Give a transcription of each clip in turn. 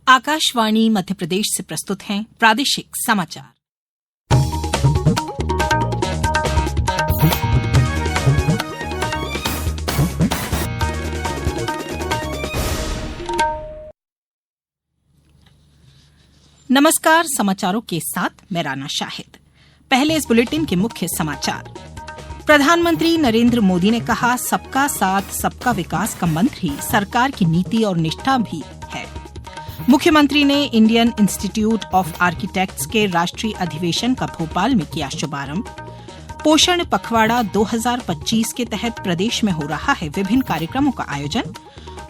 आकाशवाणी मध्य प्रदेश से प्रस्तुत हैं प्रादेशिक समाचार। नमस्कार, समाचारों के साथ मैं राना शाहिद। पहले इस बुलेटिन के मुख्य समाचार। प्रधानमंत्री नरेंद्र मोदी ने कहा, सबका साथ सबका विकास का मंत्र ही सरकार की नीति और निष्ठा भी है। मुख्यमंत्री ने इंडियन इंस्टीट्यूट ऑफ आर्किटेक्ट्स के राष्ट्रीय अधिवेशन का भोपाल में किया शुभारंभ। पोषण पखवाड़ा 2025 के तहत प्रदेश में हो रहा है विभिन्न कार्यक्रमों का आयोजन।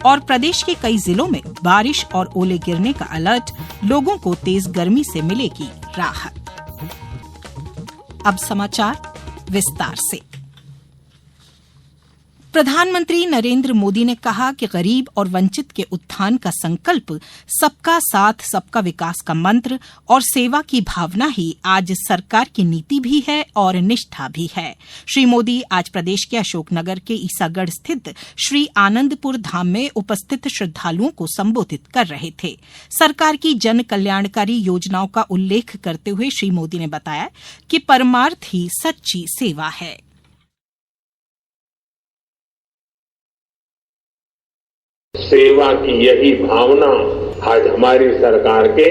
और प्रदेश के कई जिलों में बारिश और ओले गिरने का अलर्ट, लोगों को तेज गर्मी से मिलेगी राहत। अब समाचार विस्तार से। प्रधानमंत्री नरेंद्र मोदी ने कहा कि गरीब और वंचित के उत्थान का संकल्प, सबका साथ सबका विकास का मंत्र और सेवा की भावना ही आज सरकार की नीति भी है और निष्ठा भी है। श्री मोदी आज प्रदेश के अशोकनगर के ईसागढ़ स्थित श्री आनंदपुर धाम में उपस्थित श्रद्धालुओं को संबोधित कर रहे थे। सरकार की जन कल्याणकारी योजनाओं का उल्लेख करते हुए श्री मोदी ने बताया कि परमार्थ ही सच्ची सेवा है। सेवा की यही भावना आज हमारी सरकार के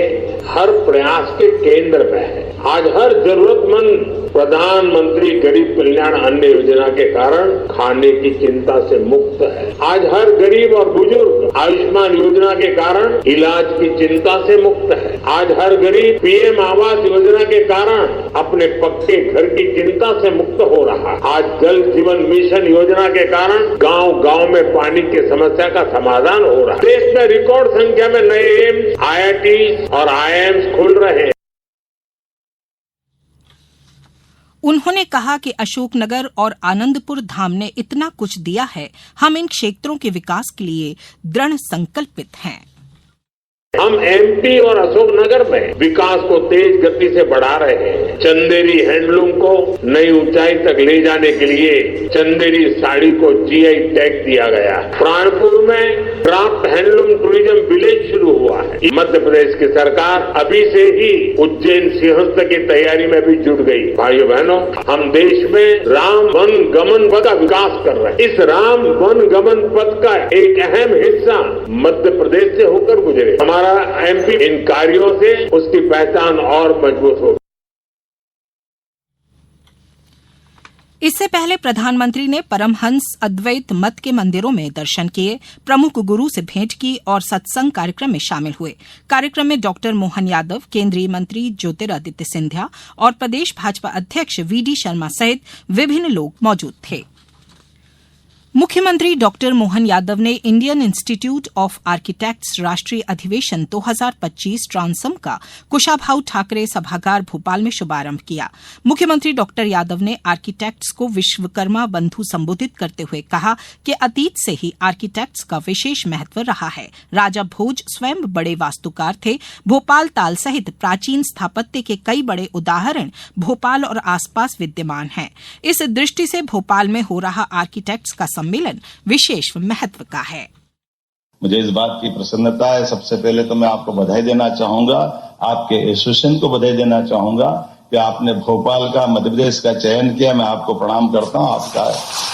हर प्रयास के केंद्र में है। आज हर जरूरतमंद प्रधानमंत्री गरीब कल्याण अन्न योजना के कारण खाने की चिंता से मुक्त है। आज हर गरीब और बुजुर्ग आयुष्मान योजना के कारण इलाज की चिंता से मुक्त है। आज हर गरीब पीएम आवास योजना के कारण अपने पक्के घर की चिंता से मुक्त हो रहा है। आज जल जीवन मिशन योजना के कारण गांव-गांव में पानी की समस्या का समाधान हो रहा है। देश में रिकॉर्ड संख्या में नए एम्स, आईआईटी और आईआईएम्स खुल रहे हैं। उन्होंने कहा कि अशोकनगर और आनंदपुर धाम ने इतना कुछ दिया है, हम इन क्षेत्रों के विकास के लिए दृढ़ संकल्पित हैं। हम एमपी और अशोकनगर में विकास को तेज गति से बढ़ा रहे हैं। चंदेरी हैंडलूम को नई ऊंचाई तक ले जाने के लिए चंदेरी साड़ी को जीआई टैग दिया गया। प्राणपुर में क्राफ्ट हैंडलूम टूरिज्म विलेज शुरू हुआ है। मध्य प्रदेश की सरकार अभी से ही उज्जैन सिंहस्थ की तैयारी में भी जुट गई। भाइयों बहनों, हम देश में राम वन गमन पथ का विकास कर रहे हैं। इस राम वन गमन पथ का एक अहम हिस्सा मध्य प्रदेश से होकर गुजरे। हमारा एमपी इन कार्यों से उसकी पहचान और मजबूत होगी। इससे पहले प्रधानमंत्री ने परमहंस अद्वैत मत के मंदिरों में दर्शन किए, प्रमुख गुरु से भेंट की और सत्संग कार्यक्रम में शामिल हुए। कार्यक्रम में डॉक्टर मोहन यादव, केंद्रीय मंत्री ज्योतिरादित्य सिंधिया और प्रदेश भाजपा अध्यक्ष वीडी शर्मा सहित विभिन्न लोग मौजूद थे। मुख्यमंत्री डॉक्टर मोहन यादव ने इंडियन इंस्टीट्यूट ऑफ आर्किटेक्ट्स राष्ट्रीय अधिवेशन 2025 ट्रांसम का कुशाभाऊ ठाकरे सभागार भोपाल में शुभारंभ किया। मुख्यमंत्री डॉक्टर यादव ने आर्किटेक्ट्स को विश्वकर्मा बंधु संबोधित करते हुए कहा कि अतीत से ही आर्किटेक्ट्स का विशेष महत्व रहा है। राजा भोज स्वयं बड़े वास्तुकार थे। भोपाल ताल सहित प्राचीन स्थापत्य के कई बड़े उदाहरण भोपाल और आसपास विद्यमान हैं। इस दृष्टि से भोपाल में हो रहा आर्किटेक्ट्स का सम्मेलन विशेष महत्व का है। मुझे इस बात की प्रसन्नता है। सबसे पहले तो मैं आपको बधाई देना चाहूंगा, आपके एसोसिएशन को बधाई देना चाहूंगा कि आपने भोपाल का, मध्य प्रदेश का चयन किया। मैं आपको प्रणाम करता हूं, आपका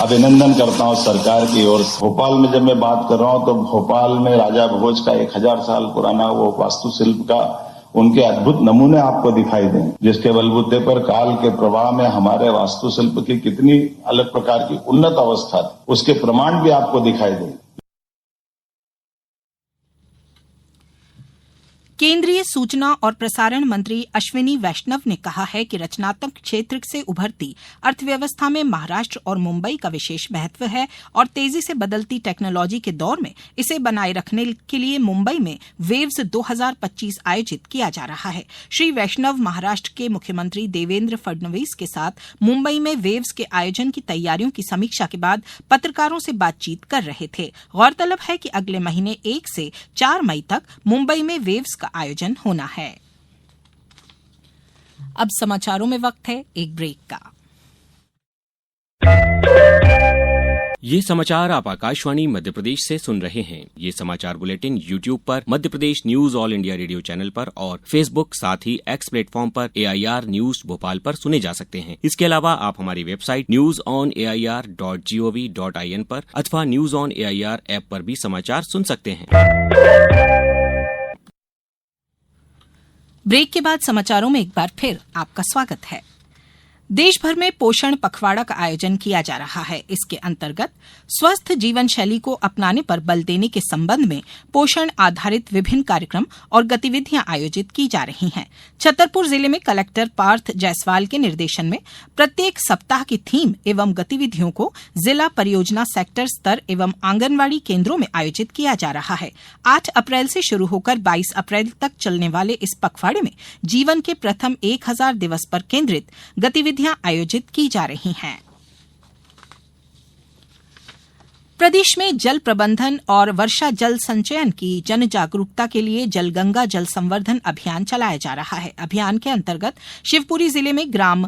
अभिनंदन करता हूं सरकार की ओर से। भोपाल में जब मैं बात कर रहा हूं तो भोपाल में राजा भोज का 1000 साल पुराना वो वास्तुशिल्प का उनके अद्भुत नमूने आपको दिखाई दें, जिसके बलबूते पर काल के प्रवाह में हमारे वास्तुशिल्प की कितनी अलग प्रकार की उन्नत अवस्था थी, उसके प्रमाण भी आपको दिखाई दें। केंद्रीय सूचना और प्रसारण मंत्री अश्विनी वैष्णव ने कहा है कि रचनात्मक क्षेत्र से उभरती अर्थव्यवस्था में महाराष्ट्र और मुंबई का विशेष महत्व है और तेजी से बदलती टेक्नोलॉजी के दौर में इसे बनाए रखने के लिए मुंबई में वेव्स 2025 आयोजित किया जा रहा है। श्री वैष्णव महाराष्ट्र के मुख्यमंत्री देवेंद्र फडणवीस के साथ मुंबई में वेव्स के आयोजन की तैयारियों की समीक्षा के बाद पत्रकारों से बातचीत कर रहे थे। गौरतलब है कि अगले महीने 1 से 4 मई तक मुंबई में वेव्स का आयोजन होना है। अब समाचारों में वक्त है एक ब्रेक का। ये समाचार आप आकाशवाणी मध्य प्रदेश से सुन रहे हैं। ये समाचार बुलेटिन YouTube पर Madhya Pradesh news All India Radio channel पर और फेसबुक साथ ही एक्स प्लेटफॉर्म पर AIR न्यूज भोपाल पर सुने जा सकते हैं। इसके अलावा आप हमारी वेबसाइट newsonair.gov.in पर अथवा न्यूज ऑन AIR ऐप पर भी समाचार सुन सकते हैं। ब्रेक के बाद समाचारों में एक बार फिर आपका स्वागत है। देश भर में पोषण पखवाड़ा का आयोजन किया जा रहा है। इसके अंतर्गत स्वस्थ जीवन शैली को अपनाने पर बल देने के संबंध में पोषण आधारित विभिन्न कार्यक्रम और गतिविधियां आयोजित की जा रही हैं। छतरपुर जिले में कलेक्टर पार्थ जायसवाल के निर्देशन में प्रत्येक सप्ताह की थीम एवं गतिविधियों को जिला परियोजना सेक्टर स्तर एवं आंगनवाड़ी केंद्रों में आयोजित किया जा रहा है। 8 अप्रैल से शुरू होकर 22 अप्रैल तक चलने वाले इस पखवाड़े में जीवन के प्रथम 1000 दिवस पर केंद्रित गतिविधियां आयोजित की जा रही हैं। प्रदेश में जल प्रबंधन और वर्षा जल संचयन की जन जागरूकता के लिए जलगंगा जल संवर्धन अभियान चलाया जा रहा है। अभियान के अंतर्गत शिवपुरी जिले में ग्राम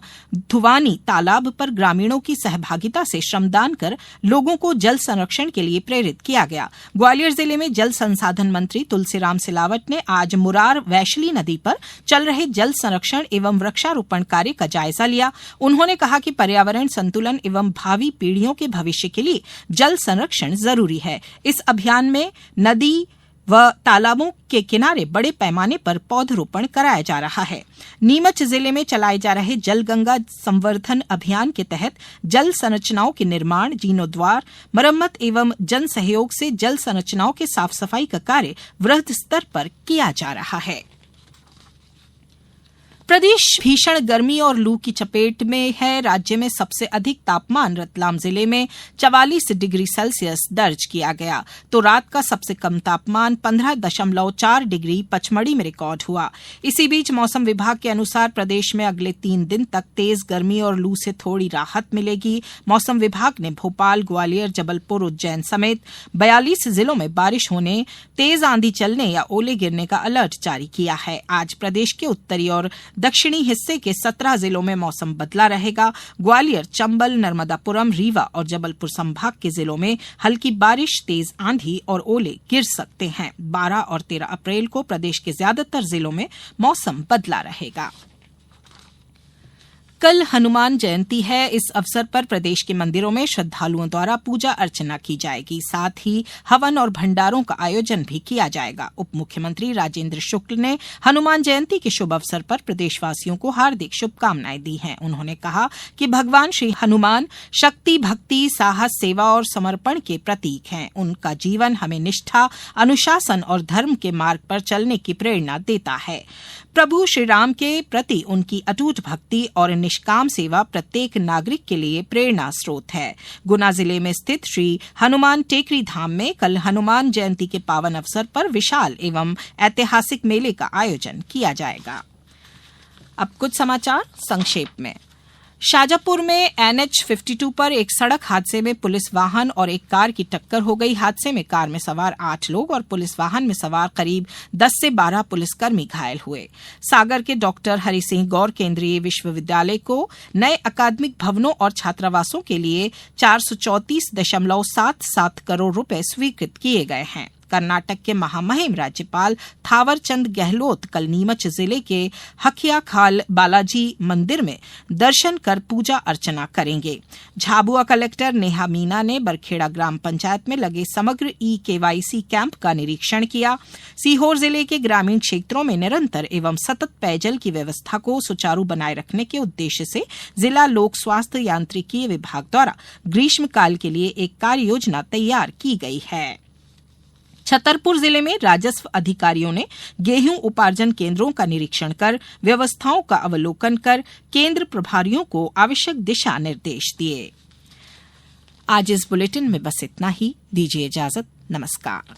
धुवानी तालाब पर ग्रामीणों की सहभागिता से श्रमदान कर लोगों को जल संरक्षण के लिए प्रेरित किया गया। ग्वालियर जिले में जल संसाधन मंत्री तुलसीराम सिलावट ने आज मुरार वैशली नदी पर चल रहे जल संरक्षण एवं वृक्षारोपण कार्य का जायजा लिया। उन्होंने कहा कि पर्यावरण संतुलन एवं भावी पीढ़ियों के भविष्य के लिए जल संरक्षण जरूरी है। इस अभियान में नदी व तालाबों के किनारे बड़े पैमाने पर पौधरोपण कराया जा रहा है। नीमच जिले में चलाए जा रहे जल गंगा संवर्धन अभियान के तहत जल संरचनाओं के निर्माण, जीर्णोद्वार, मरम्मत एवं जन सहयोग से जल संरचनाओं के साफ सफाई का कार्य वृहद स्तर पर किया जा रहा है। प्रदेश भीषण गर्मी और लू की चपेट में है। राज्य में सबसे अधिक तापमान रतलाम जिले में 44 डिग्री सेल्सियस दर्ज किया गया, तो रात का सबसे कम तापमान 15.4 डिग्री पचमढ़ी में रिकॉर्ड हुआ। इसी बीच मौसम विभाग के अनुसार प्रदेश में अगले 3 दिन तक तेज गर्मी और लू से थोड़ी राहत मिलेगी। मौसम विभाग ने भोपाल, ग्वालियर, जबलपुर, उज्जैन समेत 42 जिलों में बारिश होने, तेज आंधी चलने या ओले गिरने का अलर्ट जारी किया है। आज प्रदेश के उत्तरी और दक्षिणी हिस्से के 17 जिलों में मौसम बदला रहेगा। ग्वालियर, चंबल, नर्मदापुरम, रीवा और जबलपुर संभाग के जिलों में हल्की बारिश, तेज आंधी और ओले गिर सकते हैं। 12 और 13 अप्रैल को प्रदेश के ज्यादातर जिलों में मौसम बदला रहेगा। कल हनुमान जयंती है। इस अवसर पर प्रदेश के मंदिरों में श्रद्धालुओं द्वारा पूजा अर्चना की जाएगी। साथ ही हवन और भंडारों का आयोजन भी किया जाएगा। उप मुख्यमंत्री राजेंद्र शुक्ल ने हनुमान जयंती के शुभ अवसर पर प्रदेशवासियों को हार्दिक शुभकामनाएं दी हैं। उन्होंने कहा कि भगवान श्री हनुमान शक्ति, भक्ति, साहस, सेवा और समर्पण के प्रतीक हैं। उनका जीवन हमें निष्ठा, अनुशासन और धर्म के मार्ग पर चलने की प्रेरणा देता है। प्रभु श्री राम के प्रति उनकी अटूट भक्ति और निष्काम सेवा प्रत्येक नागरिक के लिए प्रेरणा स्रोत है। गुना जिले में स्थित श्री हनुमान टेकरी धाम में कल हनुमान जयंती के पावन अवसर पर विशाल एवं ऐतिहासिक मेले का आयोजन किया जाएगा। अब कुछ समाचार संक्षेप में। शाजापुर में NH-52 पर एक सड़क हादसे में पुलिस वाहन और एक कार की टक्कर हो गई। हादसे में कार में सवार 8 लोग और पुलिस वाहन में सवार करीब 10 से 12 पुलिसकर्मी घायल हुए। सागर के डॉक्टर हरि सिंह गौर केंद्रीय विश्वविद्यालय को नए अकादमिक भवनों और छात्रावासों के लिए 434.77 करोड़ रुपए स्वीकृत किए गए हैं। कर्नाटक के महामहिम राज्यपाल थावर चंद गहलोत कल नीमच जिले के हकिया खाल बालाजी मंदिर में दर्शन कर पूजा अर्चना करेंगे। झाबुआ कलेक्टर नेहा मीना ने बरखेड़ा ग्राम पंचायत में लगे समग्र KYC कैंप का निरीक्षण किया। सीहोर जिले के ग्रामीण क्षेत्रों में निरंतर एवं सतत पेयजल की व्यवस्था को सुचारू बनाए रखने के उद्देश्य से जिला लोक स्वास्थ्य यांत्रिकीय विभाग द्वारा ग्रीष्मकाल के लिए एक कार्य योजना तैयार की गई है। छतरपुर जिले में राजस्व अधिकारियों ने गेहूं उपार्जन केंद्रों का निरीक्षण कर व्यवस्थाओं का अवलोकन कर केंद्र प्रभारियों को आवश्यक दिशा निर्देश दिए। आज इस बुलेटिन में बस इतना ही। दीजिए इजाजत। नमस्कार।